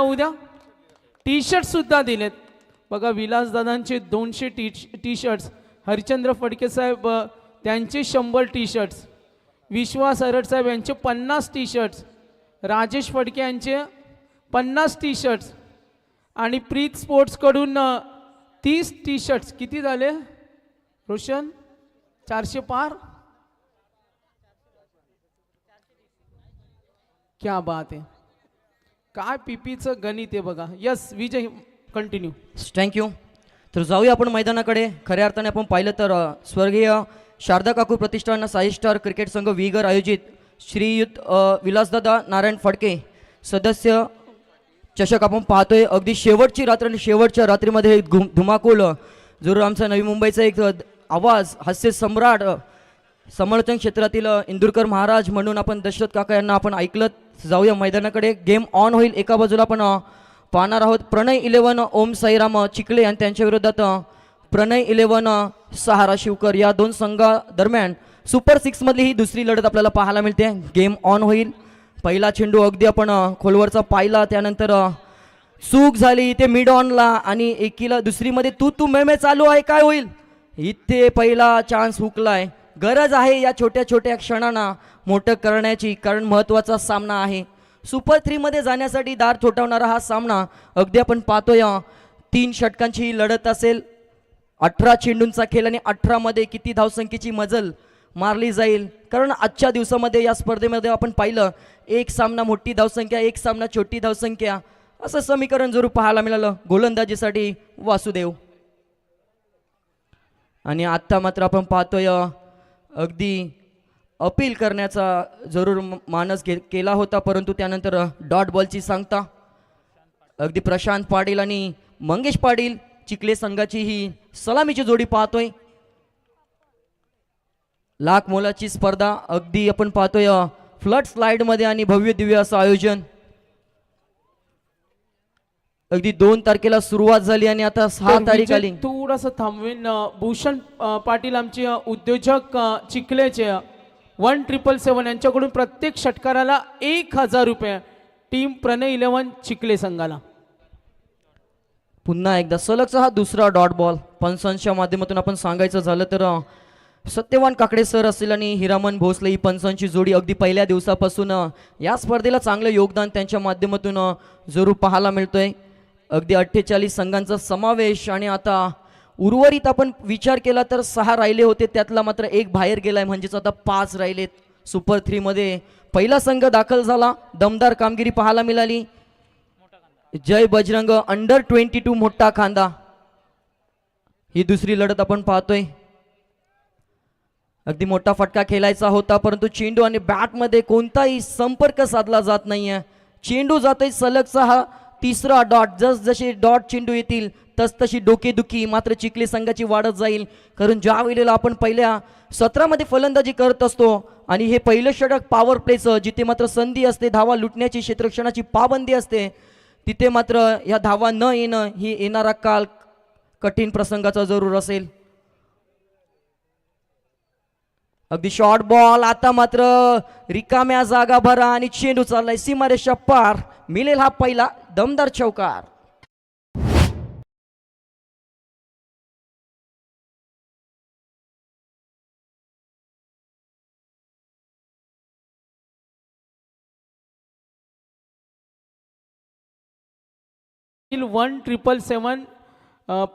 उद्या T shirt सुद्धा दिलेत बघा. विलासदादांचे 200 टी शर्ट्स, हरिचंद्र फडके साहेब त्यांचे 100 टी शर्ट्स, विश्वास अरड साहेब यांचे 50 टी शर्ट्स, राजेश फडके यांचे 50 टी शर्ट्स आणि प्रीत स्पोर्ट्सकडून 30 टी शर्ट्स. किती झाले रोशन? 400 पार. क्या बात आहे. काय पीपीचं गणित आहे बघा. यस विजय कंटिन्यू. थँक्यू. तर जाऊया आपण मैदानाकडे. खऱ्या अर्थाने आपण पाहिलं तर स्वर्गीय शारदा काकू प्रतिष्ठान साई स्टार क्रिकेट संघ विगर आयोजित श्रीयुत विलासदादा नारायण फडके सदस्य चषक आपण पाहतोय. अगदी शेवटची रात्र आणि शेवटच्या रात्रीमध्ये धुमाकूळ जरूर आमचा नवी मुंबईचा एक आवाज हास्य सम्राट समालोचन क्षेत्रातील इंदुरकर महाराज म्हणून आपण दशरथ काका यांना आपण ऐकलं. जाऊया मैदानाकडे. गेम ऑन होईल. एका बाजूला आपण पाहणार आहोत प्रणय 11 ओम साईराम चिखले आणि त्यांच्या विरोधात प्रणय 11 सहारा शिवकर. या दोन संघादरम्यान सुपर 6 मधली ही दुसरी लढत आपल्याला पाहायला मिळते. गेम ऑन होईल. पहिला चेंडू अगदी आपण खोलवरचा पाहिला, त्यानंतर चूक झाली ते मिड ऑनला आणि एकीला दुसरीमध्ये तू मे चालू आहे. काय होईल इथे? पहिला चान्स हुकलाय. गरज आहे या छोट्या छोट्या क्षणांना मोठं करण्याची, कारण महत्त्वाचा सामना आहे. सुपर 3 मध्ये जाण्यासाठी दार थोठावणारा हा सामना अगदी आपण पाहतोय 3 षटकांची ही लढत असेल. 18 चेंडूंचा खेळ आणि 18 मध्ये किती धावसंख्येची मजल मारली जाईल, कारण आजच्या दिवसामध्ये या स्पर्धेमध्ये आपण पाहिलं एक सामना मोठी धावसंख्या, एक सामना छोटी धावसंख्या, असं समीकरण जरूर पाहायला मिळालं गोलंदाजीसाठी वासुदेव. आणि आत्ता मात्र आपण पाहतोय अगदी अपील करण्याचा जरूर मानस केला होता, परंतु त्यानंतर डॉट बॉलची सांगता अगदी प्रशांत पाटील आणि मंगेश पाटील चिखले संघाची ही सलामीची जोडी पाहतोय. लाख मोलाची स्पर्धा अगदी आपण पाहतोय फ्लड स्लाइड मध्ये आणि भव्य दिव्य असं आयोजन. अगदी 2 तारखेला सुरुवात झाली आणि आता 6 तारीख आली. थोडंसं थांबवेन. भूषण पाटील आमचे उद्योजक चिखलेचे 1777 यांच्याकडून प्रत्येक षटकाराला 1000 रुपये टीम प्रणय 11 चिखले संघाला. पुन्हा एकदा सलगचा हा दुसरा डॉट बॉल. पंचांच्या माध्यमातून आपण सांगायचं झालं तर सत्यवान काकडे सर असतील आणि हिरामन भोसले ही पंचांची जोडी अगदी पहिल्या दिवसापासून या स्पर्धेला चांगलं योगदान त्यांच्या माध्यमातून जरूर पाहायला मिळतोय. अगदी 48 संघांचा समावेश आणि आता उर्वरित आपण विचार केला तर 6 राहिले होते, त्यातला मात्र एक बाहेर गेलाय, म्हणजेच आता 5 राहिलेत. सुपर 3 मध्ये पहिला संघ दाखल झाला. दमदार कामगिरी पाहायला मिळाली. जय बजरंग अंडर 22 मोठा खांदा ही दुसरी लढत आपण पाहतोय. अगदी मोठा फटका खेळायचा होता, परंतु चेंडू आणि बॅट मध्ये कोणताही संपर्क साधला जात नाहीये. चेंडू जातोय सलगचा हा तिसरा डॉट. जसे डॉट चेंडू येतील तसतशी डोकेदुखी मात्र चिखले संघाची वाढत जाईल, कारण ज्या वेळेला आपण पहिल्या 17 मध्ये फलंदाजी करत असतो आणि हे पहिलं षटक पॉवर प्लेचं, जिथे मात्र संधी असते धावा लुटण्याची, क्षेत्ररक्षणाची पाबंदी असते, तिथे मात्र या धावा न येणं ही येणारा काल कठीण प्रसंगाचा जरूर असेल. अगदी शॉर्ट बॉल. आता मात्र रिकाम्या जागा भरा आणि चेंडू चाललाय सीमारेषा पार. मिळेल हा पहिला दमदार चौकार. टीम 1777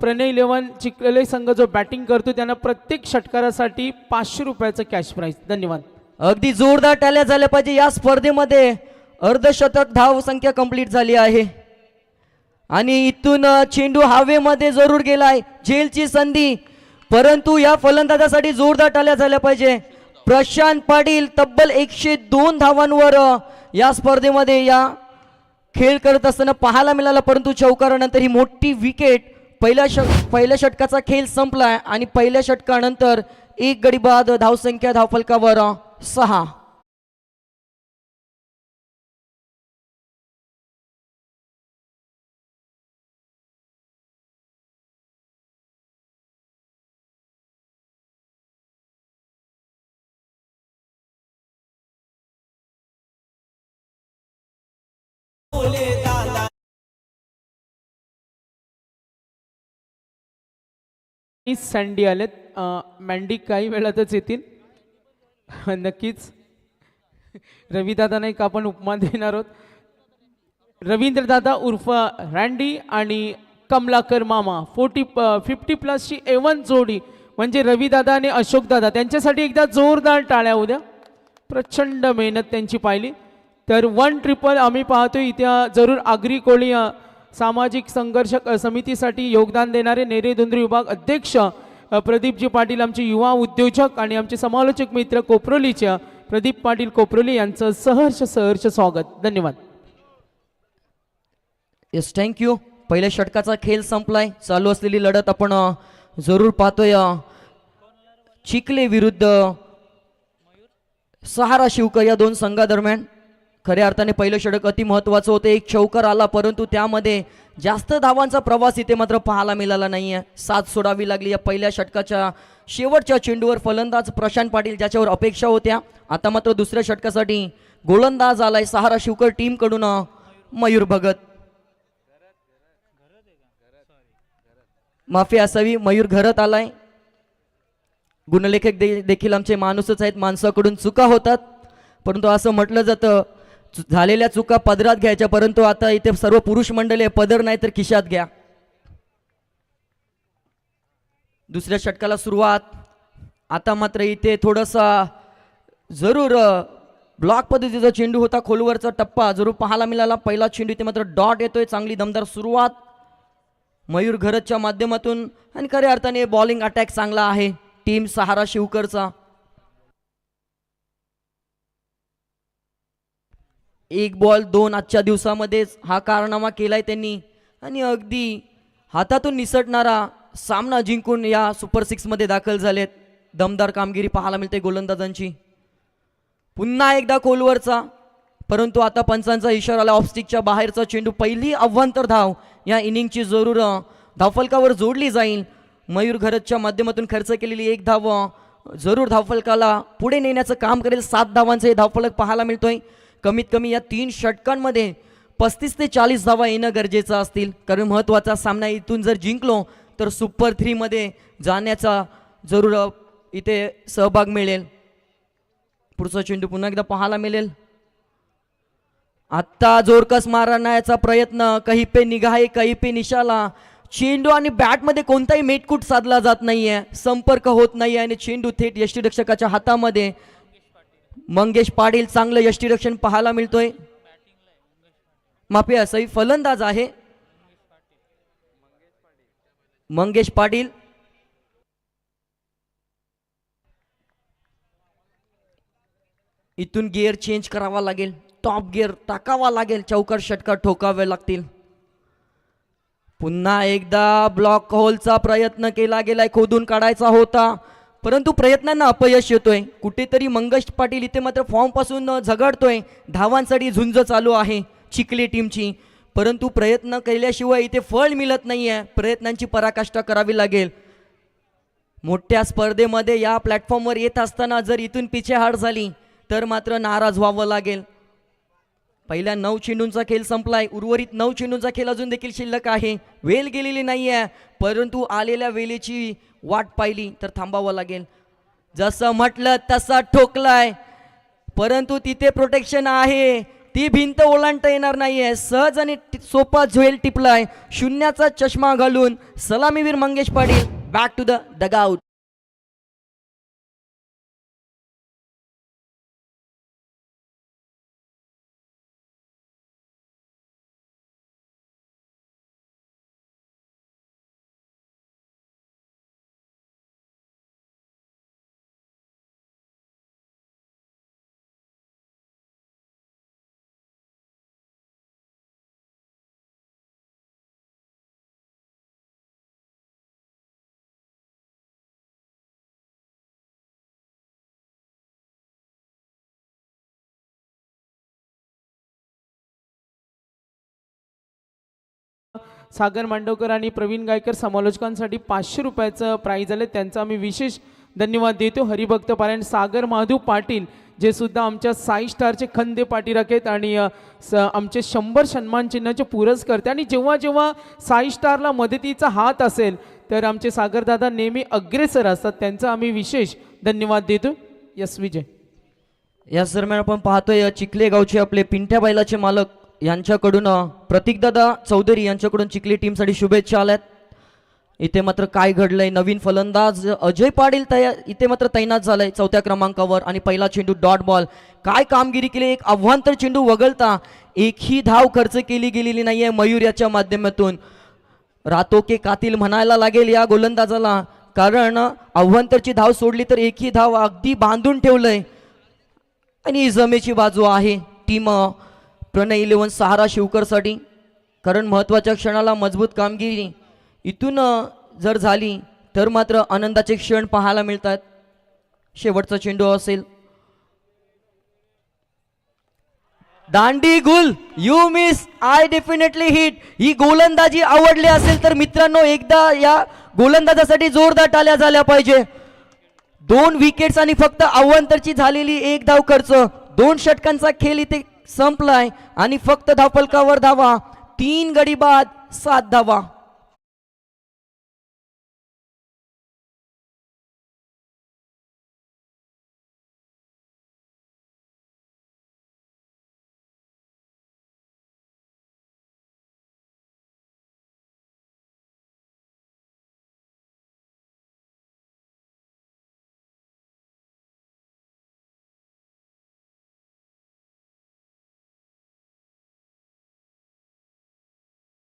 प्रणय 11 चिखले संघ जो बॅटिंग करतो त्यांना प्रत्येक षटकारासाठी 500 रुपयाचं कॅश प्राइज. धन्यवाद. अगदी जोरदार टाळ्या झाल्या पाहिजे. या स्पर्धेमध्ये अर्धशतक धाव संख्या कंप्लीट झाली आहे आणि इथून चेंडू हवेमध्ये जरूर गेलाय. झेलची संधी, परंतु या फलंदाजासाठी जोरदार टाळ्या झाल्या पाहिजे. प्रशांत पाटील तब्बल 102 धावांवर या स्पर्धेमध्ये या खेळ करत असताना पाहायला मिळाला, परंतु चौकारानंतर ही मोठी विकेट. पहिल्या षटकाचा खेळ संपलाय आणि पहिल्या षटकानंतर 1 गडी बाद. धावसंख्या धावफलकावर 6. सँडी आलेत. मँडी काही वेळातच येतील. नक्कीच रविदादांना एक आपण उपमान देणार आहोत. रवींद्रदादा उर्फ रँडी आणि कमलाकर मामा 50 प्लसची A1 जोडी म्हणजे रविदादा आणि अशोकदादा त्यांच्यासाठी एकदा जोरदार टाळ्या होऊ द्या. प्रचंड मेहनत त्यांची पाहिली. तर 1 ट्रिपल आम्ही पाहतो इथे जरूर आगरी कोळी सामाजिक संघर्ष समितीसाठी योगदान देणारे नेरे धुंद्री विभाग अध्यक्ष प्रदीपजी पाटील आमचे युवा उद्योजक आणि आमचे समालोचक मित्र कोपरोलीच्या प्रदीप पाटील कोपरोली यांचं सहर्ष स्वागत. धन्यवाद. Yes thank you. पहिल्या षटकाचा खेळ संपलाय. चालू असलेली लढत आपण जरूर पाहतोय. चिखले विरुद्ध सहारा शिवकर या दोन संघादरम्यान. खऱ्या अर्थाने पहिलं षटक अति महत्त्वाचं होतं. एक चौकार आला परंतु त्यामध्ये जास्त धावांचा प्रवास इथे मात्र पाहायला मिळाला नाहीये. साथ सोडावी लागली या पहिल्या षटकाच्या शेवटच्या चेंडूवर. फलंदाज प्रशांत पाटील ज्याच्यावर अपेक्षा होत्या. आता मात्र दुसऱ्या षटकासाठी गोलंदाज आलाय सहारा शिवकर टीम कडून मयूर भगत. माफी असावी, मयूर घरत आलाय. गुणलेखक देखील आमचे माणूसच आहेत. माणसाकडून चुका होतात परंतु असं म्हटलं जातं झालेल्या चुका पदरात घ्यायच्या, परंतु आता इथे सर्व पुरुष मंडळी पदर नाही तर खिशात घ्या. दुसऱ्या षटकाला सुरुवात. आता मात्र इथे थोडासा जरूर ब्लॉक पद्धतीचा चेंडू होता. खोलवरचा टप्पा जरूर पाहायला मिळाला. पहिला चेंडू इथे मात्र डॉट येतोय. चांगली दमदार सुरुवात मयूर घरतच्या माध्यमातून आणि खऱ्या अर्थाने बॉलिंग अटॅक चांगला आहे टीम सहारा शिवकरचा. एक बॉल 2 आजच्या दिवसामध्येच हा कारनामा केलाय त्यांनी आणि अगदी हातातून निसटणारा सामना जिंकून या सुपर 6 मध्ये दाखल झालेत. दमदार कामगिरी पाहायला मिळते गोलंदाजांची. पुन्हा एकदा खोलवरचा परंतु आता पंचांचा इशारा आला. ऑफस्टिकच्या बाहेरचा चेंडू. पहिली अव्वंतर धाव या इनिंगची जरूर धावफलकावर जोडली जाईल. मयूर घरतच्या माध्यमातून खर्च केलेली एक धाव जरूर धावफलकाला पुढे नेण्याचं काम करेल. 7 धावांचे हे धावफलक पाहायला मिळतोय. कमीत कमी या 3 षटकांमध्ये 35 ते 40 धावा येणं गरजेचं असतील, कारण महत्त्वाचा सामना इथून जर जिंकलो तर सुपर 3 मध्ये जाण्याचा जरूर इथे सहभाग मिळेल. पुढचा चेंडू पुन्हा एकदा पाहायला मिळेल. आत्ता जोरकस मारण्याचा प्रयत्न. कहीं पे निगाहे कहीं पे निशाला. चेंडू आणि बॅटमध्ये कोणताही मेटकूट साधला जात नाहीये. संपर्क होत नाहीये आणि चेंडू थेट यष्टीरक्षकाच्या हातामध्ये. मंगेश पाटील चांगलं यष्टीरक्षण पाहायला मिळतोय. माफी असावी, फलंदाज आहे मंगेश पाटील. इथून गिअर चेंज करावा लागेल. टॉप गिअर टाकावा लागेल. चौकार षटकार ठोकावे लागतील. पुन्हा एकदा ब्लॉक होलचा प्रयत्न केला गेलाय. खोदून काढायचा होता परंतु प्रयत्नांना अपयश येतोय. कुठेतरी मंगेश पाटील इथे मात्र फॉर्म पासून झगडतोय. धावांसाठी झुंज चालू आहे चिखली टीमची, परंतु प्रयत्न केल्याशिवाय इथे फळ मिळत नाहीये. प्रयत्नांची पराकाष्ठा करावी लागेल. मोठ्या स्पर्धेमध्ये या प्लॅटफॉर्मवर येत असताना जर इथून पिछेहाट झाली तर मात्र नाराज व्हावं लागेल. पहिल्या 9 चेंडूंचा खेळ संपलाय. उर्वरित 9 चेंडूंचा खेळ अजून देखील शिल्लक आहे. वेल गेलेली नाहीये परंतु आलेल्या वेळेची वाट पाहिली तर थांबावं लागेल. जसं म्हटलं तसा ठोकलाय परंतु तिथे प्रोटेक्शन आहे. ती भिंत ओलांडता येणार नाहीये. सहज आणि सोपा झोल टिपलाय. शून्याचा चष्मा घालून सलामीवीर Mangesh Patil back to the dugout. Sagar Mandavkar आणि प्रवीण गायकर समालोचकांसाठी 500 रुपयाचं प्राईज आले. त्यांचा आम्ही विशेष धन्यवाद देतो. हरिभक्त पारायण सागर महादेव पाटील जे सुद्धा आमच्या साई स्टारचे खंदे पाठीराख आहेत आणि आमचे 100 सन्मान चिन्हाचे पुरस्कर्ते. आणि जेव्हा जेव्हा साई स्टारला मदतीचा हात असेल तर आमचे सागरदादा नेहमी अग्रेसर असतात, त्यांचा आम्ही विशेष धन्यवाद देतो. यस विजय. या दरम्यान आपण पाहतोय चिखले गावचे आपले पिंट्या बैलाचे मालक यांच्याकडून प्रतीकदादा चौधरी यांच्याकडून चिखली टीमसाठी शुभेच्छा आल्यात. इथे मात्र काय घडलंय, नवीन फलंदाज अजय पाटील इथे मात्र तैनात झालाय चौथ्या क्रमांकावर आणि पहिला चेंडू डॉट बॉल. काय कामगिरी केली, एक आव्हांतर चेंडू वगळता एकही धाव खर्च केली गेलेली नाहीये मयूर याच्या माध्यमातून. रातो के कातिल म्हणायला लागेल या गोलंदाजाला, कारण आव्हांतरची धाव सोडली तर एकही धाव अगदी बांधून ठेवलंय. आणि जमेची बाजू आहे टीम प्रणय 11 सहारा शिवकरसाठी, कारण महत्त्वाच्या क्षणाला मजबूत कामगिरी इथून जर झाली तर मात्र आनंदाचे क्षण पाहायला मिळतात. शेवटचा चेंडू असेल, दांडी गुल, you miss, I definitely hit. ही गोलंदाजी आवडली असेल तर मित्रांनो एकदा या गोलंदाजासाठी जोरदार टाळ्या झाल्या पाहिजे. 2 विकेट्स आणि फक्त अव्वंतरची झालेली एक धाव खर्च. 2 षटकांचा खेळ इथे संपलाय आणि फक्त धावफलकावर धावा, 3 गडी बाद 7 धावा.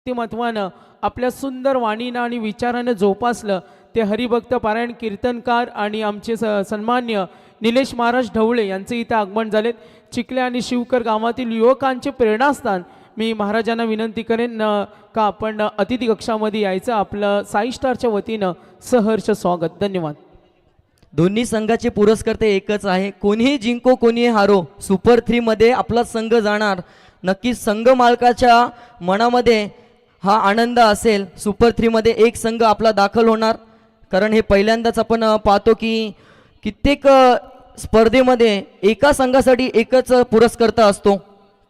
व्यक्तिमत्वानं आपल्या सुंदर वाणीनं आणि विचारानं जोपासलं ते हरिभक्त पारायण कीर्तनकार आणि आमचे सन्मान्य निलेश महाराज ढवळे यांचे इथे आगमन झालेत. चिखले आणि शिवकर गावातील युवकांचे प्रेरणास्थान. मी महाराजांना विनंती करेन का आपण अतिथी कक्षामध्ये यायचं. आपलं साई स्टारच्या वतीनं सहर्ष स्वागत. धन्यवाद. दोन्ही संघाचे पुरस्कर्ते एकच आहे, कोणीही जिंको कोणीही हारो, सुपर 3 मध्ये आपला संघ जाणार. नक्कीच संघ मालकाच्या मनामध्ये हा आनंद असेल. सुपर 3 मध्ये एक संघ आपला दाखल होणार, कारण हे पहिल्यांदाच आपण पाहतो की कित्येक स्पर्धेमध्ये एका संघासाठी एकच पुरस्कर्ता असतो,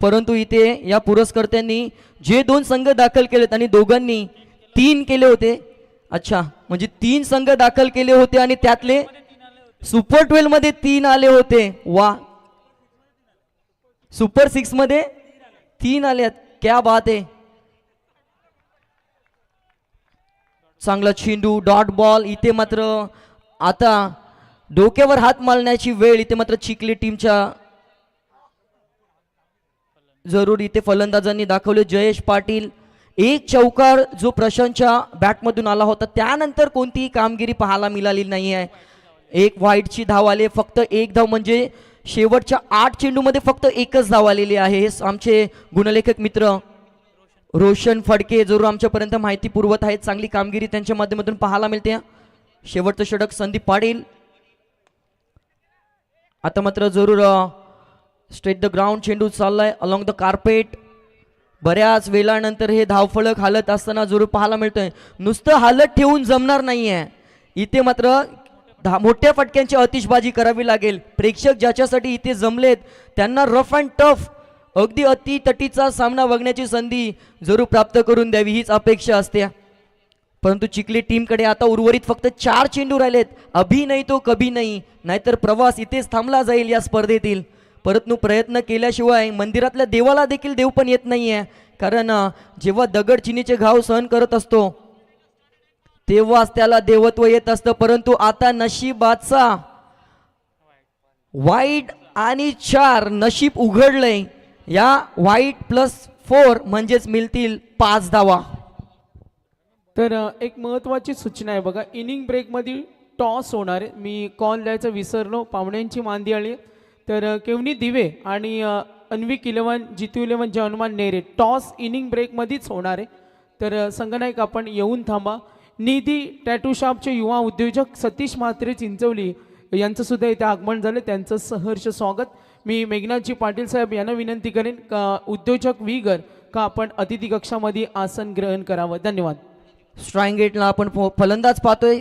परंतु इथे या पुरस्कर्त्यांनी जे 2 संघ दाखल केलेत आणि दोघांनी 3 केले होते. अच्छा, म्हणजे 3 संघ दाखल केले होते आणि त्यातले सुपर 12 मध्ये 3 आले होते. वा, सुपर 6 मध्ये 3 आले, क्या बात आहे. चांगला चेंडू, डॉट बॉल. इथे मात्र आता डोक्यावर हात मारण्याची वेळ इथे मात्र चिखली टीमच्या जरूर इथे फलंदाजांनी दाखवले. जयेश पाटील एक चौकार जो प्रशांतच्या बॅटमधून आला होता, त्यानंतर कोणतीही कामगिरी पाहायला मिळाली नाही आहे. एक व्हाईटची धाव आली, फक्त एक धाव, म्हणजे शेवटच्या 8 चेंडूमध्ये फक्त एकच धाव आलेली आहे. हे आमचे गुणलेखक मित्र रोशन फडके जरूर आमच्यापर्यंत माहिती पुरवत आहेत. चांगली कामगिरी त्यांच्या माध्यमातून पाहायला मिळते. शेवटचं षटक संदीप पाटील. आता मात्र जरूर स्ट्रेट द ग्राउंड चेंडू चाललाय अलॉंग द कार्पेट. बऱ्याच वेळानंतर हे धावफलक हालत असताना जरूर पाहायला मिळतोय. नुसतं हालत ठेवून जमणार नाहीये, इथे मात्र मोठ्या फटक्यांची आतिषबाजी करावी लागेल. प्रेक्षक ज्याच्यासाठी इथे जमलेत त्यांना रफ अँड टफ अगदी अति तटीचा सामना बघण्याची संधी जरूर प्राप्त करून द्यावी हीच अपेक्षा असते. परंतु चिखली टीमकडे आता उर्वरित फक्त 4 चेंडू राहिलेत. अभी नाही तो कभी नाही, नाहीतर प्रवास इथेच थांबला जाईल या स्पर्धेतील. परंतु प्रयत्न केल्याशिवाय मंदिरातल्या देवाला देखील देव पण येत नाहीये, कारण जेव्हा दगड चिनीचे घाव सहन करत असतो तेव्हाच त्याला देवत्व येत असतं. परंतु आता नशिबाचा वाईट आणि 4 नशीब उघडलंय. या वाईट +4 म्हणजेच मिळतील 5 धावा. तर एक महत्त्वाची सूचना आहे बघा, इनिंग ब्रेकमध्ये टॉस होणार आहे. मी कॉल द्यायचं विसरलो, पाहुण्यांची मांदी आली. तर केवनी दिवे आणि अन्विक 11, जितू 11, जॉनमान नेरे टॉस इनिंग ब्रेकमध्येच होणार आहे. तर संगनायक आपण येऊन थांबा. निधी टॅटू शॉपचे युवा उद्योजक सतीश म्हात्रे चिंचवली यांचं सुद्धा इथे आगमन झालं, त्यांचं सहर्ष स्वागत. मी मेघनाथजी पाटील साहेब यांना विनंती करेन का उद्योजक विगर का आपण अतिथी कक्षामध्ये आसन ग्रहण करावं. धन्यवाद. स्ट्राईक गेटला आपण फलंदाज पाहतोय.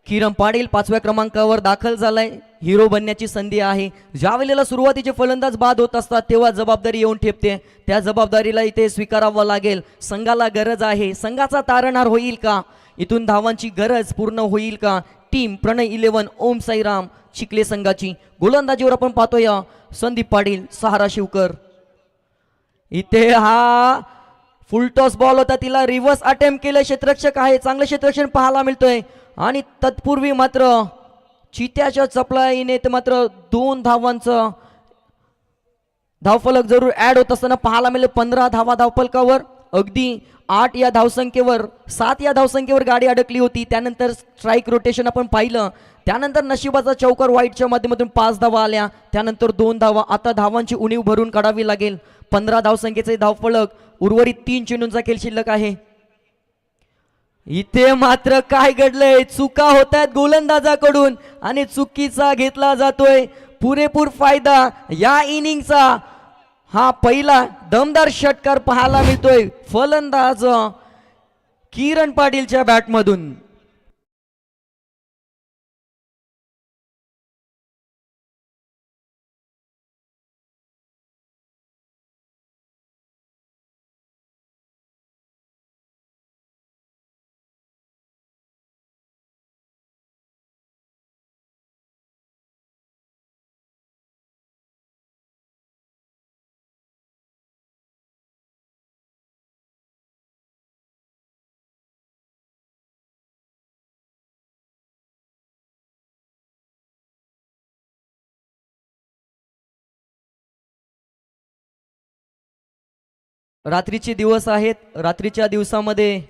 किरण पाटील 5व्या क्रमांकावर दाखल झालाय. हिरो बनण्याची संधी आहे. ज्या वेळेला सुरुवातीचे फलंदाज बाद होत असतात तेव्हा जबाबदारी येऊन ठेपते. त्या जबाबदारीला इथे स्वीकारावं लागेल. संघाला गरज आहे. संघाचा तारणहार होईल का? इथून धावांची गरज पूर्ण होईल का? टीम प्रणय 11 ओम साईराम चिखले संघाची गोलंदाजीवर आपण पाहतोय संदीप पाटील, सहारा शिवकर. इथे हा फुल टॉस बॉल होता, तिला रिव्हर्स अटेम्प्ट केलं. क्षेत्ररक्षक आहे, चांगलं क्षेत्ररक्षण पाहायला मिळतोय. आणि तत्पूर्वी मात्र चित्याच्या चपळाईने ते मात्र 2 धावांचं धावफलक जरूर ऍड होत असताना पाहायला मिळेल. 15 धावा धावफलकावर. अगदी 8 या धावसंख्येवर 7 या धावसंख्येवर गाडी अडकली होती. त्यानंतर स्ट्राईक रोटेशन आपण पाहिलं. त्यानंतर नशिबाचा चौकार वाईटच्या माध्यमातून 5 धावा आल्या. त्यानंतर 2 धावा. आता धावांची उणीव भरून काढावी लागेल. 15 धावसंख्येचे धावफलक. उर्वरित 3 चेंडूंचा खेळ शिल्लक आहे. इथे मात्र काय घडलंय? चुका होत आहेत गोलंदाजाकडून आणि चुकीचा घेतला जातोय. पुरेपूर फायदा या इनिंगचा हा पहिला दमदार षटकार पाहायला मिळतोय फलंदाज किरण पाटीलच्या बॅटमधून. रात्रीचे दिवस आहेत. रात्रीच्या दिवसामध्ये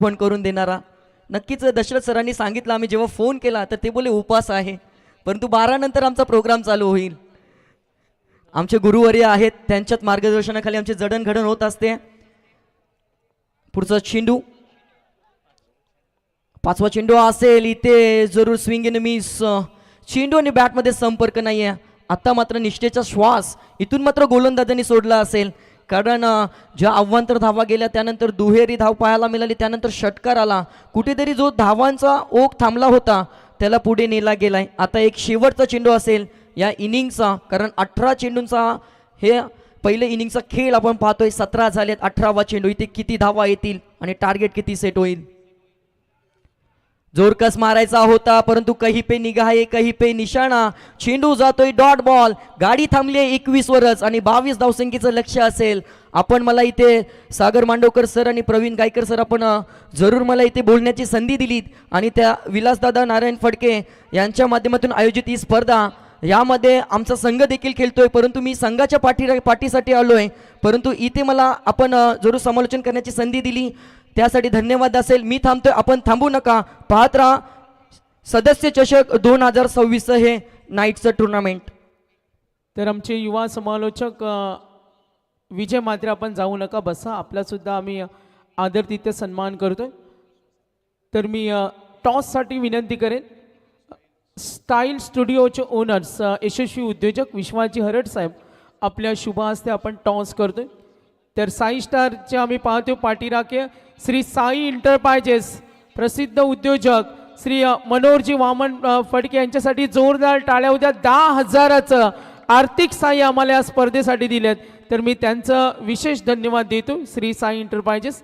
पण करून देणारा. नक्कीच दशरथ सरांनी सांगितलं, आम्ही जेव्हा फोन केला तर ते बोले उपास आहे, परंतु 12 नंतर आमचा प्रोग्राम चालू होईल. आमचे गुरुवर्य आहेत, त्यांच्याच मार्गदर्शनाखाली आमचे जडणघडण होत असते. पुढचा चेंडू, 5वा चेंडू असेल. इथे जरूर स्विंग इन मिस. चेंडू आणि बॅटमध्ये संपर्क नाहीये. आता मात्र निष्ठेचा श्वास इथून मात्र गोलंदाजांनी सोडला असेल, कारण ज्या अव्वांतर धावा गेल्या त्यानंतर दुहेरी धाव पाहायला मिळाली. त्यानंतर षटकार आला. कुठेतरी जो धावांचा ओघ थांबला होता त्याला पुढे नेला गेलाय. आता एक शेवटचा चेंडू असेल या इनिंगचा, कारण 18 चेंडूंचा हे पहिले इनिंगचा खेळ आपण पाहतोय. 17 झालेत. 18वा चेंडू. इथे किती धावा येतील आणि टार्गेट किती सेट होईल? जोरकस मारायचा होता, परंतु कहीं पे निगाहे कहीं पे निशाणा. चेंडू जातोय डॉट बॉल. गाडी थांबली 21 वरच आणि 22 धावसंख्येचं लक्ष असेल. आपण मला इथे सागर मांडवकर सर आणि प्रवीण गायकर सर आपण जरूर मला इथे बोलण्याची संधी दिलीत आणि त्या विलासदादा नारायण फडके यांच्या माध्यमातून आयोजित ही स्पर्धा, यामध्ये आमचा संघ देखील खेळतोय, परंतु मी संघाच्या पाठीसाठी आलोय. परंतु इथे मला आपण जरूर समालोचन करण्याची संधी दिली, त्यासाठी धन्यवाद असेल. मी थांबतोय, आपण थांबू नका. पाहत राहा सदस्य चषक 2026 हे नाईटचं टुर्नामेंट. तर आमचे युवा समालोचक विजय मात्रे, आपण जाऊ नका, बसा. आपलासुद्धा आम्ही आदर तिथे सन्मान करतोय. तर मी टॉससाठी विनंती करेन. स्टाईल स्टुडिओचे ओनर्स, यशस्वी उद्योजक विश्वाजी हरड साहेब, आपल्या शुभ हस्ते आपण टॉस करतोय. तर साई स्टारचे आम्ही पाहतो पाठीराखे श्री साई इंटरप्राइजेस, प्रसिद्ध उद्योजक श्री मनोहरजी वामन फडके यांच्यासाठी जोरदार टाळ्या. उद्या 10,000चं आर्थिक सहाय्य आम्हाला या स्पर्धेसाठी दिलेत, तर मी त्यांचं विशेष धन्यवाद देतो. श्री साई इंटरप्राइजेस.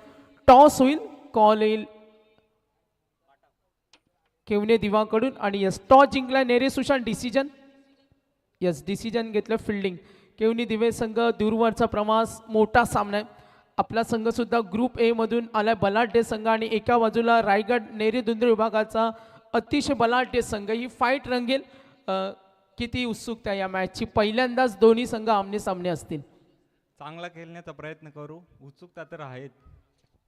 टॉस होईल, कॉल येईल केवने दिवाकडून आणि यस टॉस जिंकला नेरे सुशांत. डिसिजन, यस डिसिजन घेतलं. फिल्डिंग केवनी दिवे संघ दूरवरचा प्रवास, मोठा सामना आहे. आपला संघ सुद्धा ग्रुप ए मधून आलाय. बलाढ्य संघ आणि एका बाजूला रायगड नेरे दुंद्र विभागाचा अतिशय बलाढ्य संघ, ही फाईट रंगेल. किती उत्सुकता या मॅचची. पहिल्यांदाच दोन्ही संघ आमने सामने असतील. चांगला खेळण्याचा प्रयत्न करू, उत्सुकता तर आहेत.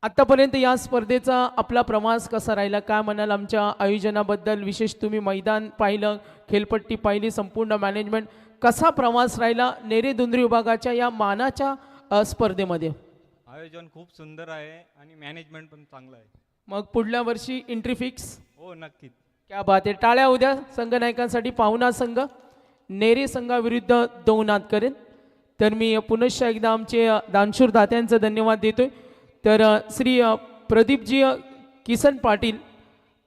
आतापर्यंत या स्पर्धेचा आपला प्रवास कसा राहिला, काय म्हणाल आमच्या आयोजनाबद्दल? विशेष तुम्ही मैदान पाहिलं, खेळपट्टी पाहिली, संपूर्ण मॅनेजमेंट, कसा प्रवास राहिला नेरे दुंद्री विभागाच्या या मानाच्या स्पर्धेमध्ये? आयोजन खूप सुंदर आहे आणि मॅनेजमेंट पण चांगलं आहे. मग पुढल्या वर्षी एंट्री फिक्स? हो नक्कीच. क्या बात आहे. टाळ्या उद्या संघनायकांसाठी. पाहुणा संघ नेरे संघाविरुद्ध 2 नाद करेन. तर मी पुनश्च एकदा आमचे दानशूर दात्यांचा धन्यवाद देतोय. तर श्री प्रदीपजी किसन पाटील,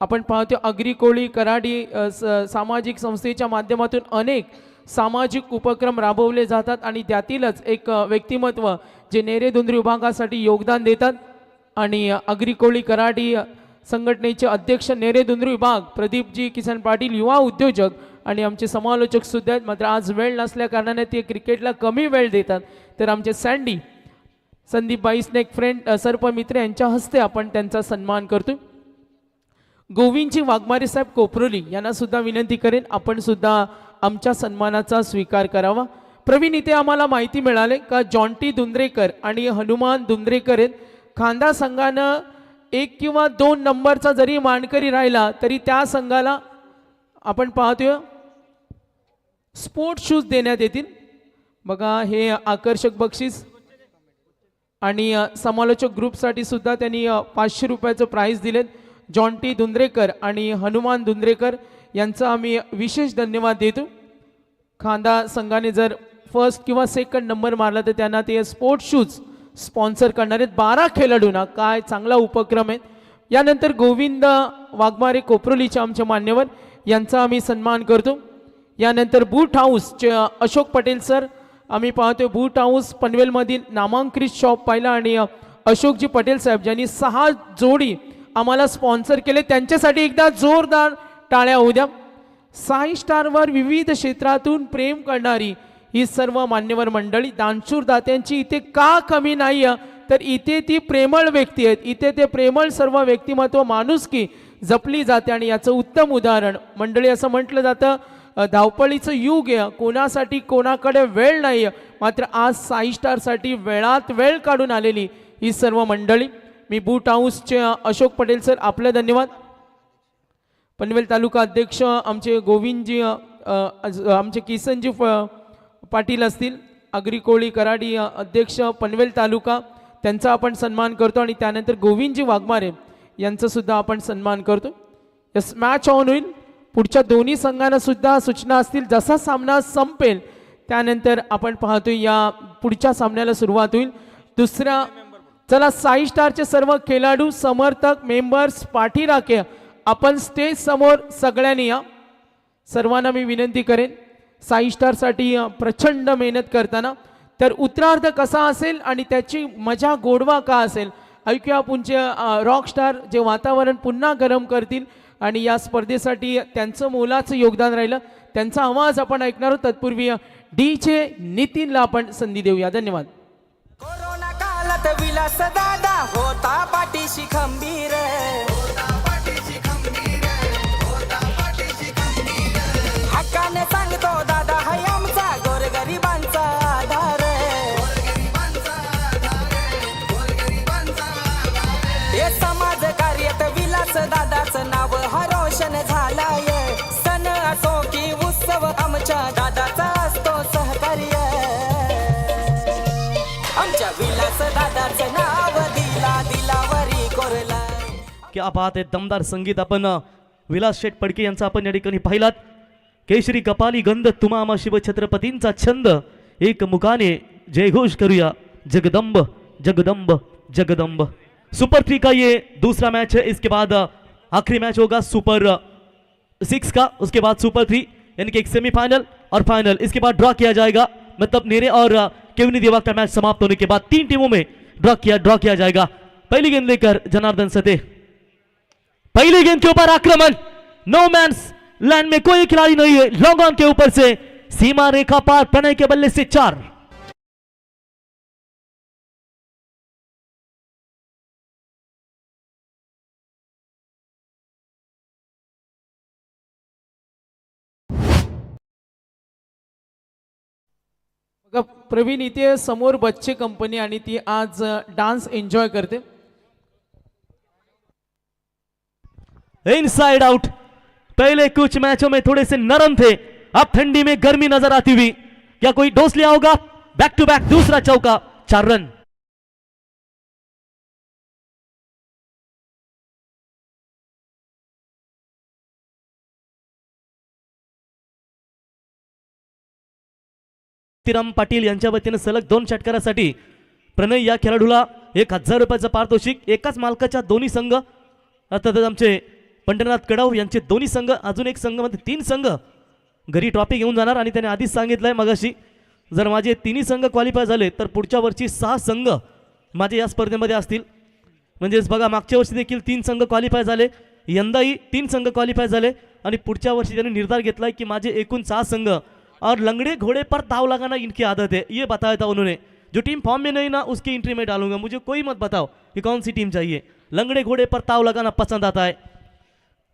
आपण पाहतो अग्री कोळी कराडी सामाजिक संस्थेच्या माध्यमातून अनेक सामाजिक उपक्रम राबवले जातात आणि त्यातीलच एक व्यक्तिमत्व जे नेरे दुंद्री विभागासाठी योगदान देतात. आणि अग्री कोळी कराडी संघटनेचे अध्यक्ष नेरे दुंद्री विभाग प्रदीपजी किसन पाटील, युवा उद्योजक आणि आमचे समालोचक सुद्धा आहेत. मात्र आज वेळ नसल्या कारणाने ते क्रिकेटला कमी वेळ देतात. तर आमचे सँडी संदीपबाई स्नेक फ्रेंड सर्पमित्र यांच्या हस्ते आपण त्यांचा सन्मान करतो. गोविंदजी वाघमारे साहेब कोपरोली यांना सुद्धा विनंती करेन आपण सुद्धा आमच्या सन्मानाचा स्वीकार करावा. प्रवीण, इथे आम्हाला माहिती मिळाले का जॉन्टी दुंद्रेकर आणि हनुमान दुंद्रेकर आहेत. खांदा संघानं 1 किंवा 2 नंबरचा जरी मानकरी राहिला तरी त्या संघाला आपण पाहतोय स्पोर्ट्स शूज देण्यात येतील. बघा हे आकर्षक बक्षीस. आणि समालोचक ग्रुपसाठी सुद्धा त्यांनी 500 रुपयाचं प्राईज दिलेत. जॉन्टी दुंद्रेकर आणि हनुमान दुंद्रेकर यांचा आम्ही विशेष धन्यवाद देतो. खांदा संघाने जर फर्स्ट किंवा सेकंड नंबर मारला तर त्यांना ते स्पोर्ट्स शूज स्पॉन्सर करणार आहेत. 12 खेळाडूंना. काय चांगला उपक्रम आहे. यानंतर गोविंद वाघमारे कोपरोलीचे आमचे मान्यवर यांचा आम्ही सन्मान करतो. यानंतर बूट हाऊसचे अशोक पटेल सर, आम्ही पाहतोय बूट हाऊस पनवेलमधील नामांकित शॉप पाहिला आणि अशोकजी पटेल साहेब ज्यांनी 6 जोडी आम्हाला स्पॉन्सर केले, त्यांच्यासाठी एकदा जोरदार टाळ्या होऊ द्या. साई स्टारवर विविध क्षेत्रातून प्रेम करणारी ही सर्व मान्यवर मंडळी, दानशूर दात्यांची इथे का कमी नाही तर इथे ती प्रेमळ व्यक्ती आहेत. इथे ते प्रेमळ सर्व व्यक्तिमत्व माणुसकी जपली जाते आणि याचं उत्तम उदाहरण मंडळी. असं म्हटलं जातं धावपळीचं युग आहे, कोणासाठी कोणाकडे वेळ नाही, मात्र आज साई स्टारसाठी वेळात वेळ काढून आलेली ही सर्व मंडळी. मी बूट हाऊसचे अशोक पटेल सर आपले धन्यवाद. पनवेल तालुका अध्यक्ष आमचे गोविंदजी, आमचे किसनजी पाटील असतील, अग्री कोळी कराडी अध्यक्ष पनवेल तालुका, त्यांचा आपण सन्मान करतो. आणि त्यानंतर गोविंदजी वाघमारे यांचा सुद्धा आपण सन्मान करतो. यस, मॅच ऑन होईल. पुढच्या दोन्ही संघांना सुद्धा सूचना असतील. जसा सामना संपेल त्यानंतर आपण पाहतोय या पुढच्या सामन्याला सुरुवात होईल. दुसऱ्या चला साई स्टारचे सर्व खेळाडू, समर्थक, मेंबर्स, पाठीराखे आपण स्टेज समोर सगळ्यांनी या. सर्वांना मी विनंती करेन साई स्टारसाठी प्रचंड मेहनत करताना. तर उत्तरार्ध कसा असेल आणि त्याची मजा गोडवा का असेल ऐकूया. पुढचे रॉक स्टार जे वातावरण पुन्हा गरम करतील आणि या स्पर्धेसाठी त्यांचं मोलाचं योगदान राहिलं, त्यांचा आवाज आपण ऐकणार आहोत. तत्पूर्वी डीजे नितीनला आपण संधी देऊया. धन्यवाद. कोरोना काळात विलास दादा होता पाठीशी खंबीर, हक्काने सांगतो दादा हाय आमचा गोरगरिबांचा आधार. हे समाज कार्यात विलास दादाचं नाव हरोशन झालाय. सण असो की उत्सव आमच्या दादाचा असतो सहकार्य. आमच्या विलास दादाचं नाव दिलावरी कोरला. क्या बात आहे. दमदार संगीत आपण विलास शेठ पडके यांचा आपण या ठिकाणी पाहिलात. केशरी कपाली गंध तुम्हा शिव छत्रपतींचा छंद, एक मुखाने जयघोष करूया जगदंब जगदंब जगदंब. सुपर 3 का ये दूसरा मैच है. इसके बाद आखिरी मैच होगा सुपर 6 का, उसके बाद सुपर 3 यानी कि एक सेमीफाइनल और फाइनल. इसके बाद ड्रॉ किया जाएगा, मतलब नेरे और केवनी देवा का मैच समाप्त होने के बाद 3 टीमों में ड्रॉ किया जाएगा. पहली गेंद लेकर जनार्दन सते. पहली गेंद के ऊपर आक्रमण, नो मैंस लैंड में कोई खिलाड़ी नहीं है. लॉन्ग ऑन के ऊपर से सीमा रेखा पार, प्रणय के बल्ले से 4. प्रवीण इथे समोर बच्चे कंपनी आणि ती आज डान्स एन्जॉय करते. Inside out. पहले कुछ मैचों में थोड़े से नरम थे, अब ठंडी में गर्मी नजर आती हुई. क्या कोई डोज लिया होगा? बैक टू बैक दूसरा चौका, 4 रन. मोतीराम पाटील यांच्या वतीने सलग 2 षटकारासाठी प्रणय या खेळाडूला 1000 रुपयाचं पारितोषिक. एकाच मालकाच्या दोन्ही संघ अर्थातच आमचे पंढरनाथ कडाव यांचे दोन्ही संघ, अजून एक संघ म्हणजे 3 संघ घरी ट्रॉफी घेऊन जाणार. आणि त्याने आधीच सांगितलंय मगाशी, जर माझे 3 संघ क्वालिफाय झाले तर पुढच्या वर्षी 6 संघ माझे या स्पर्धेमध्ये असतील. म्हणजेच बघा, मागच्या वर्षी देखील 3 संघ क्वालिफाय झाले, यंदाही 3 संघ क्वालिफाय झाले आणि पुढच्या वर्षी त्यांनी निर्धार घेतलाय की माझे एकूण 6 संघ. और लंगड़े घोड़े पर दाव लगाना इनकी आदत है, ये बताया था उन्होंने. जो टीम फॉर्म में नहीं ना उसकी एंट्री में डालूंगा, मुझे कोई मत बताओ कि कौन सी टीम चाहिए. लंगड़े घोड़े पर ताव लगाना पसंद आता है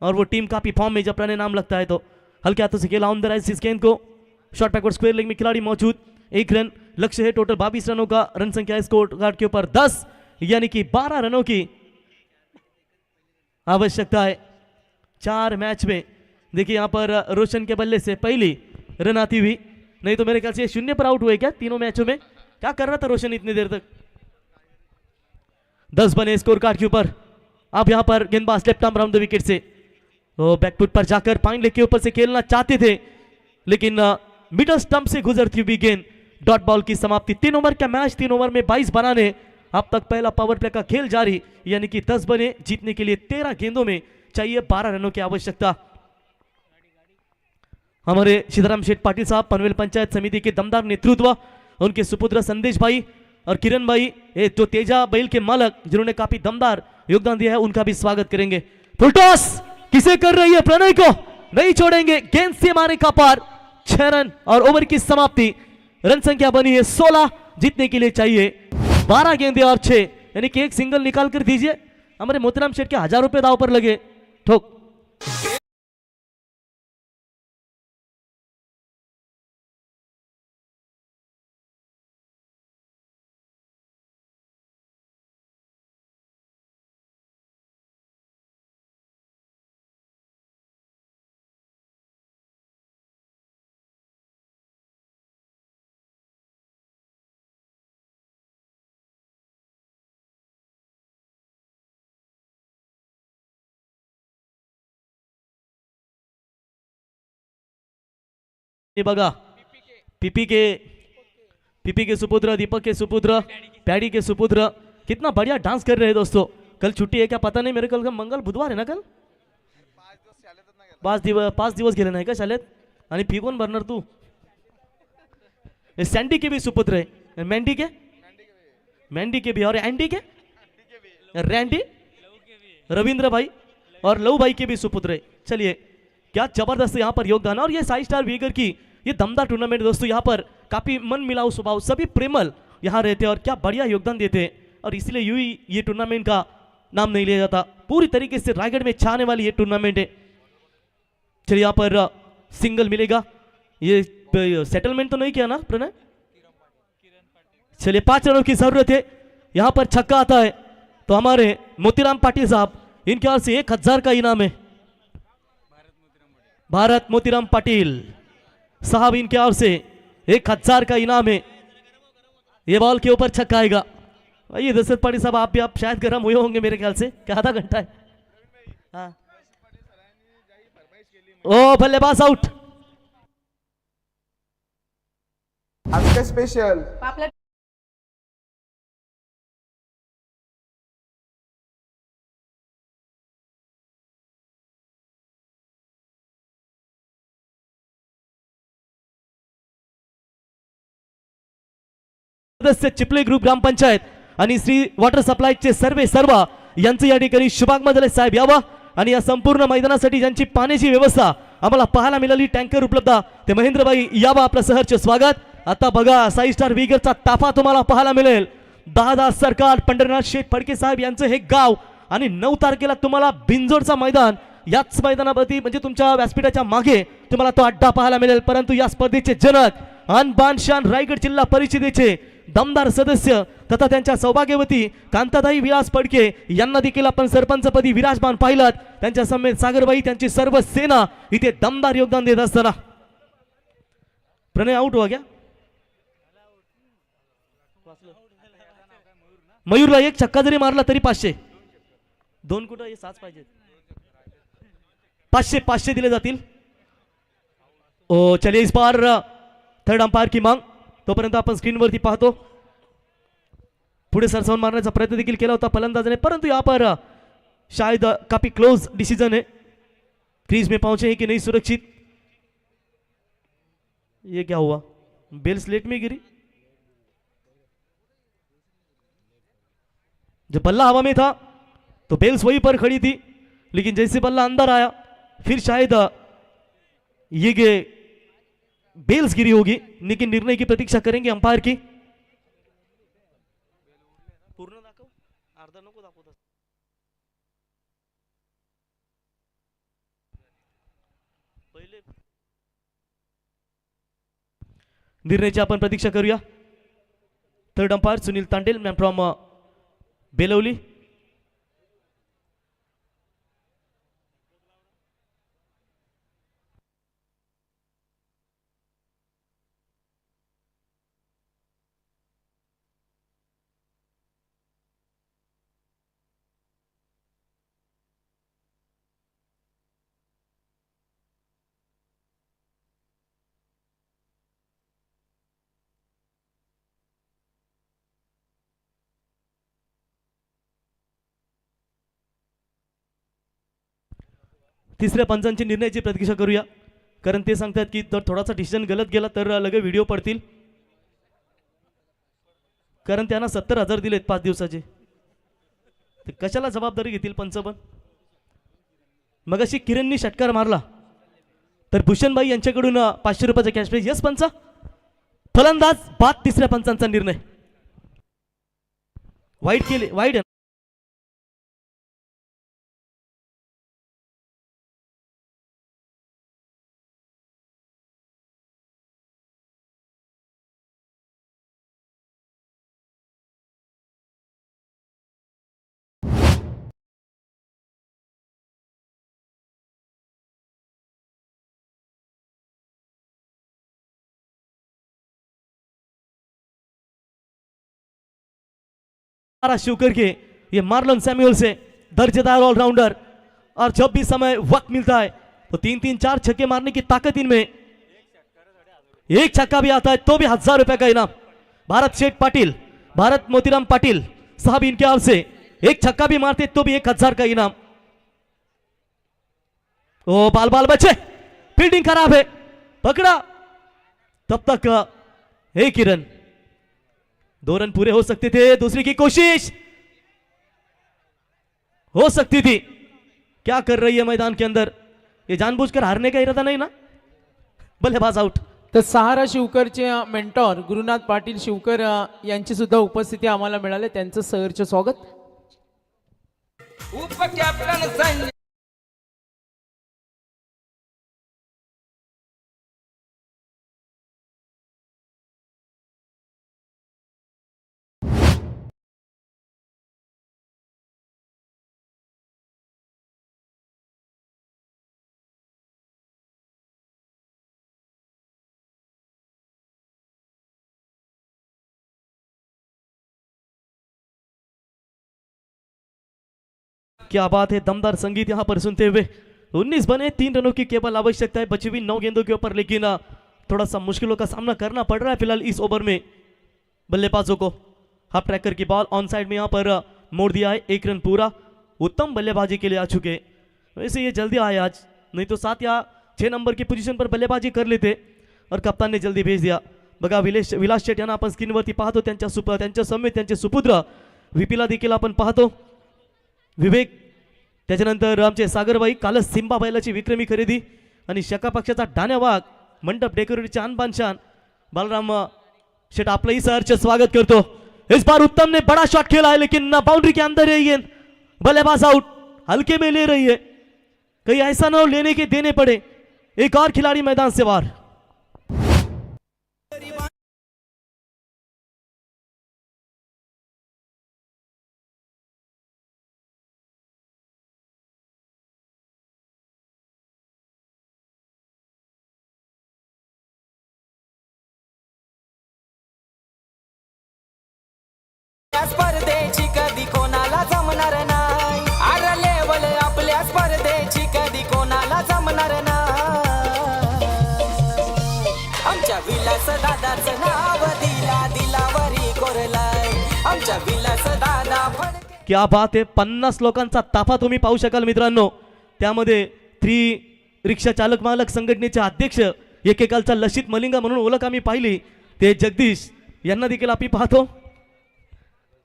और वो टीम काफी फॉर्म में जब अपने नाम लगता है तो. हल्के हाथों से खेला ऑन द राइट इस गेंद को. शॉर्ट बैकवर्ड स्क्वायर लेग में खिलाड़ी मौजूद. 1 रन लक्ष्य है. टोटल 22 रनों का रन संख्या है स्कोर कार्ड के ऊपर 10, यानी कि 12 रनों की आवश्यकता है 4 मैच में. देखिए यहाँ पर रोशन के बल्ले से पहली रन आती हुई, नहीं तो मेरे ख्याल से 0 पर आउट हुए क्या तीनों मैचों में. क्या कर रहा था रोशन इतनी देर तक. 10 बने स्कोर कार्ड के ऊपर. अब यहां पर गेंदबाज left arm round the wicket से बैकफुट पर जाकर पाइन लेग के ऊपर से खेलना चाहते थे, लेकिन मिडल स्टंप से गुजरती हुई गेंद. डॉट बॉल की समाप्ति. 3 ओवर का मैच, 3 ओवर में 22 बनाने. अब तक पहला पावर प्ले का खेल जारी, यानी कि 10 बने जीतने के लिए 13 गेंदों में चाहिए 12 रनों की आवश्यकता. हमारे सीताराम शेठ पाटिल साहब, पनवेल पंचायत समिति के दमदार नेतृत्व, उनके सुपुत्र संदेश भाई और किरण भाई, ये जो तेजा बैल के मालक जिन्होंने काफी दमदार योगदान दिया है, उनका भी स्वागत करेंगे. फुल टॉस किसे कर रही है, प्रणय को नहीं छोड़ेंगे. गेंद से मारे का पार. 6 रन और ओवर की समाप्ति. रन संख्या बनी है 16, जीतने के लिए चाहिए 12 गेंदे और 6, यानी कि एक सिंगल निकाल कर दीजिए. हमारे मोतीराम शेठ के 1000 रुपए दाव पर लगे. ठोक. ये बघा, पीपी के सुपुत्र, दीपक के सुपुत्र, पैडी के सुपुत्र कितना बढ़िया डांस कर रहे हैं दोस्तों. कल छुट्टी है क्या पता नहीं, मेरे कल का मंगल बुधवार है ना. कल 5 दिवस गेले नाही का शाळेत. आणि फी कोण भरणार तू. सैंडी के भी सुपुत्र है, मैंडी के भी और एंडी के रैंडी, रविंद्र भाई और लव भाई के भी सुपुत्र है. चलिए, क्या जबरदस्त यहाँ पर योगदान. और ये 5 स्टार वीगर की ये दमदार टूर्नामेंट दोस्तों, यहाँ पर काफी मन मिलाऊ स्वभाव, सभी प्रेमल यहाँ रहते हैं और क्या बढ़िया योगदान देते हैं. और इसलिए यूं ही ये टूर्नामेंट का नाम नहीं लिया जाता. पूरी तरीके से रायगढ़ में छाने वाली ये टूर्नामेंट है. चलिए, यहाँ पर सिंगल मिलेगा. ये सेटलमेंट तो नहीं किया ना प्रणय. चलिए, 5 रनों की जरूरत है. यहाँ पर छक्का आता है तो हमारे मोतीराम पाटिल साहब, इनके ओर से 1000 का इनाम है. भारत मोतीराम पाटिल साहब, इनके ओर से 1000 का इनाम है. ये बॉल के ऊपर छक्का आएगा. ये दशरथ पाटिल साहब, आप शायद गर्म हुए होंगे मेरे ख्याल से, क्या आधा घंटा है. हाँ. ओ बल्लेबाज आउट. आज काय स्पेशल. सदस्य चिपले ग्रुप ग्रामपंचायत आणि श्री वॉटर सप्लायचे सर्व यांचं या ठिकाणी शुभागमन झाले. साहेब यावा आणि या संपूर्ण मैदानासाठी ज्यांची पाण्याची व्यवस्था आम्हाला पाहायला मिळाली, टँकर उपलब्ध, ते महेंद्रभाई यावा, आपलं सहर्ष स्वागत. आता बघा, 5 स्टार वीगरचा ताफा तुम्हाला पाहायला मिळेल. 10 सरकार पंढरनाथ शेठ फडके साहेब यांचं हे गाव. आणि 9 तारखेला तुम्हाला बिंजोडचा मैदान, याच मैदानावरती म्हणजे तुमच्या व्यासपीठाच्या मागे तुम्हाला तो अड्डा पाहायला मिळेल. परंतु या स्पर्धेचे जनक अनबान शान रायगड जिल्हा परिषदेचे दमदार सदस्य तथा त्यांच्या सौभाग्यवती कांताताई विलास फडके यांना देखील आपण सरपंचपदी विराजमान पाहिलात. त्यांच्या समेत सागरबाई त्यांची सर्व सेना इथे दमदार योगदान देत असताना प्रणय आउट हो गया. मयूरला एक छक्का जरी मारला तरी 500. 2 कुठं हे 7 पाहिजे. 500 दिले जातील. ओ चलिए इस बार थर्ड अंपायर की मांग. तोपर्यंत आपण स्क्रीनवरती पाहतो पुढे सरसावून मारण्याचा प्रयत्न देखील केला होता फलंदाजाने, परंतु यहाँ पर शायद काफी क्लोज डिसीजन है. क्रीज में पहुंचे हैं कि नहीं सुरक्षित. ये क्या हुआ, बेल स्लेट में गिरी. जब बल्ला हवा में था तो बेल्स वहीं पर खड़ी थी, लेकिन जैसे बल्ला अंदर आया फिर शायद ये बेल्स गिरी होगी. लेकिन निर्णय की प्रतीक्षा करेंगे अंपायर की. पूर्ण दाखव, अर्धा नको दाखवत. पहिले निर्णयाची आपण प्रतीक्षा करूया. Third umpire Sunil Tandel man from Belavali. तिसऱ्या पंचांची निर्णयाची प्रतीक्षा करूया, कारण ते सांगतात की जर थोडासा डिसिजन गलत गेला तर लगे व्हिडिओ पडतील, कारण त्यांना 70,000 दिलेत 5 दिवसाचे. ते कशाला जबाबदारी घेतील पंच. पण मग अशी किरणनी षटकार मारला तर भूषणबाई यांच्याकडून 500 रुपयाचा कॅश प्राइज. यस पंच. फलंदाज बाद. तिसऱ्या पंचांचा निर्णय वाईट केले. वाईट शिवकर के ये मार्लन सैमुअल से दर्जेदार ऑलराउंडर, और जब भी समय वक्त मिलता है तो 3-3 4 छक्के मारने की ताकत इनमें. एक छक्का भी आता है तो भी 1000 रुपए का इनाम. भारत शेठ पाटिल, भारत मोतीराम पाटिल साहब इनके ओर से एक छक्का भी मारते तो भी 1000 का इनाम. ओ बाल बाल बच्चे, फील्डिंग खराब है, पकड़ा. तब तक हे किरण 2 रन पूरे हो सकते थे. दूसरी की कोशिश हो सकती थी. क्या कर रही है मैदान के अंदर, ये जानबूझकर हारने का इरादा नहीं ना. बल्लेबाज आउट. तर सहारा शिवकरचे मेंटॉर गुरुनाथ पाटील शिवकर यांची सुद्धा उपस्थिती आम्हाला मिळाली. त्यांचं सहर्ष स्वागत. उपकॅप्टन संजय क्या बात है, दमदार संगीत यहाँ पर सुनते हुए 19 बने, 3 रनों की केवल आवश्यकता है बची हुई 9 गेंदों के ऊपर, लेकिन थोड़ा सा मुश्किलों का सामना करना पड़ रहा है फिलहाल इस ओवर में बल्लेबाजों को. हाफ ट्रैकर की बॉल ऑन साइड में यहाँ पर मोड़ दिया है. 1 रन पूरा. उत्तम बल्लेबाजी के लिए आ चुके. वैसे ये जल्दी आए आज, नहीं तो 7 या 6 नंबर की पोजीशन पर बल्लेबाजी कर लेते और कप्तान ने जल्दी भेज दिया. बघा विलास शेट यांना आपण स्क्रीनवरती पाहतो. त्यांच्या समेत त्यांचे सुपुत्र व्हीपीला देखील आपण पाहतो. विवेक, त्याच्यानंतर आमचे सागरबाई, कालच सिंबा बैलाची विक्रमी खरेदी आणि शका पक्षाचा डाण्या वाघ मंडप डेकोरेटचे अनबान शान बालराम शेट आपलंही सहर्ष स्वागत करतो. इस बार उत्तम ने बड़ा शॉट खेला है लेकिन बाउंड्री के अंदर है ये. बल्लेबाज आउट. हल्के में ले रही है, कहीं ऐसा ना हो लेने के देने पड़े. एक और खिलाड़ी मैदान से बाहर. आपल्या स्पर्धेची कधी कोणाला जमणार नाही. अरे लेवल आपल्या स्पर्धेची कधी कोणाला जमणार नाही. आमच्या विलास दादाचं नाव दिलावरी कोरलाय. आमच्या विलास दादा फडके. क्या बात आहे. 50 लोकांचा ताफा तुम्ही पाहू शकाल मित्रांनो. त्यामध्ये रिक्षा चालक मालक संघटनेचे अध्यक्ष एकेकालचा लसित मलिंगा म्हणून ओळख आम्ही पाहिली, ते जगदीश यांना देखील आम्ही पाहतो.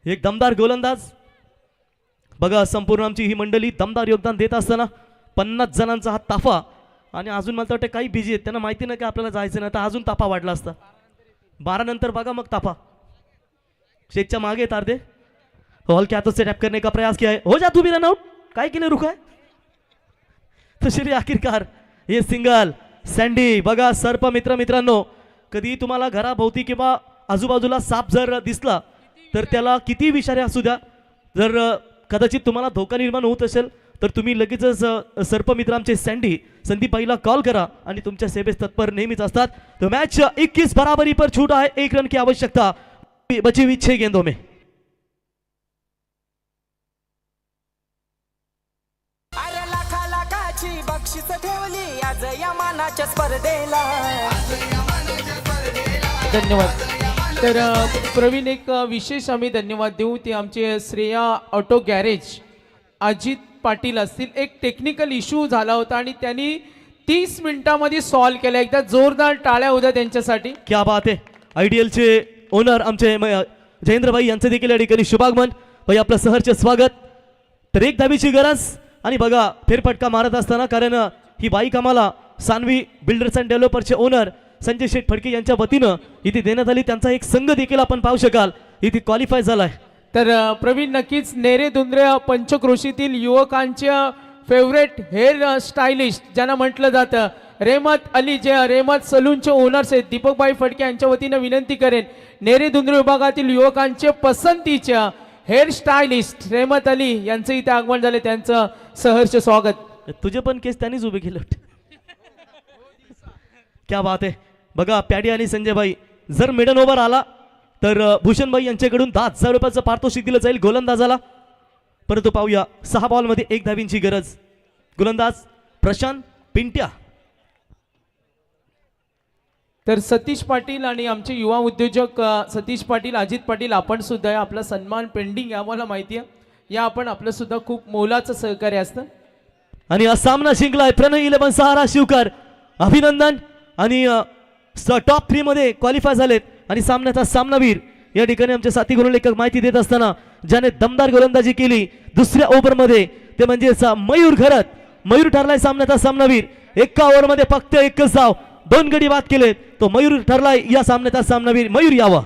एक दमदार गोलंदाज. बघा संपूर्ण आमची ही मंडळी दमदार योगदान देत असताना 50 जणांचा हा ताफा. आणि अजून मला वाटतं काही बिझी आहेत, त्यांना माहिती नाही की आपल्याला जायचं नाही, तर अजून ताफा वाढला असता. 12 नंतर बघा मग ताफा. शेखच्या मागे आहेत अर्धे. हॉल क्या तो से टैप करने का प्रयास किया है. हो जा तू भी रन आउट. काय केलं रुका है. तो श्री आखिरकार हे सिंगल सँडी. बघा सर्प मित्रांनो, कधी तुम्हाला घराभोवती किंवा आजूबाजूला साप जर दिसला तर त्याला किती विषारी असू द्या, जर कदाचित तुम्हाला धोका निर्माण होत असेल तर तुम्ही लगेचच सर्पमित्र आमचे सँडी संदीप भाईला कॉल करा आणि तुमच्या सेवेस तत्पर नेहमीच असतात. तो मैच 21 बराबरी पर छूटा है. 1 रन की आवश्यकता बची हुई 6 गेंदों में. अरे लाखाची बक्षीस ठेवली आज या मानाच्या स्पर्धेला. धन्यवाद. तर प्रवीण एक विशेष आम्ही धन्यवाद देऊ, ते आमचे श्रेया ऑटो गॅरेज अजित पाटील असतील. एक टेक्निकल इश्यू झाला होता आणि त्यांनी 30 मिनिटांमध्ये सॉल्व्ह केला. एकदा जोरदार टाळ्या होत्या त्यांच्यासाठी. क्या बात आहे. आयडियलचे ओनर आमचे जयेंद्र भाई यांचे देखील या ठिकाणी शुभागमन. भाई आपलं सहर्ष स्वागत. तर एक धाबीची गरज आणि बघा फेरफटका मारत असताना, कारण ही बाईक आम्हाला सानवी बिल्डर्स अँड डेव्हलपरचे ओनर संजय शेठ फडके यांच्या वतीनं इथे देण्यात आली. त्यांचा एक संघ देखील आपण पाहू शकाल इथे क्वालिफाय झालाय. तर प्रवीण नक्कीच नेरे दुंद्रे पंचक्रोशीतील युवकांच्या फेवरेट हेअर स्टायलिस्ट ज्यांना म्हटलं जातं, रेहमत अली, जे रेहमत सलूनचे ओनर्स आहेत, दीपकभाई फडके यांच्या वतीनं विनंती करेन, नेरे दुंद्रे विभागातील युवकांचे पसंतीच्या हेअर स्टायलिस्ट रेहमत अली यांचं इथे आगमन झाले. त्यांचं सहर्ष स्वागत. तुझे पण केस त्यांनीच उभे केले. क्या बात आहे. बघा पॅडी आणि संजय भाई जर मिडन ओव्हर आला तर भूषणभाई यांच्याकडून 10,000 रुपयाचं पारितोषिक दिलं जाईल गोलंदाजाला. परंतु पाहूया 6 बॉलमध्ये 1 धावींची गरज. गोलंदाज प्रशांत पिंट्या. तर सतीश पाटील आणि आमचे युवा उद्योजक सतीश पाटील, अजित पाटील, आपण सुद्धा आहे. आपला सन्मान पेंडिंग आहे आम्हाला माहिती आहे. या आपण आपलं सुद्धा खूप मोलाचं सहकार्य असतं. आणि हा सामना जिंकलाय प्रणय 11 सहारा शिवकर. अभिनंदन. आणि टॉप 3 मध्ये क्वालिफाय झालेत. आणि सामन्याचा सामनावीर या ठिकाणी आमचे साथी गोलंदाज माहिती देत असताना ज्याने दमदार गोलंदाजी केली दुसऱ्या ओव्हरमध्ये, ते म्हणजे मयूर घरत. मयूर ठरलाय सामन्याचा सामनावीर. एका ओव्हरमध्ये फक्त 1च धाव, 2 गडी बाद केलेत. तो मयूर ठरलाय या सामन्याचा सामनावीर. मयूर यावा.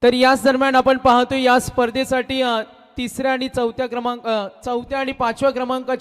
तर याच दरम्यान आपण पाहतो या स्पर्धेसाठी 3ऱ्या आणि 4थ्या आणि 5व्या क्रमांकाची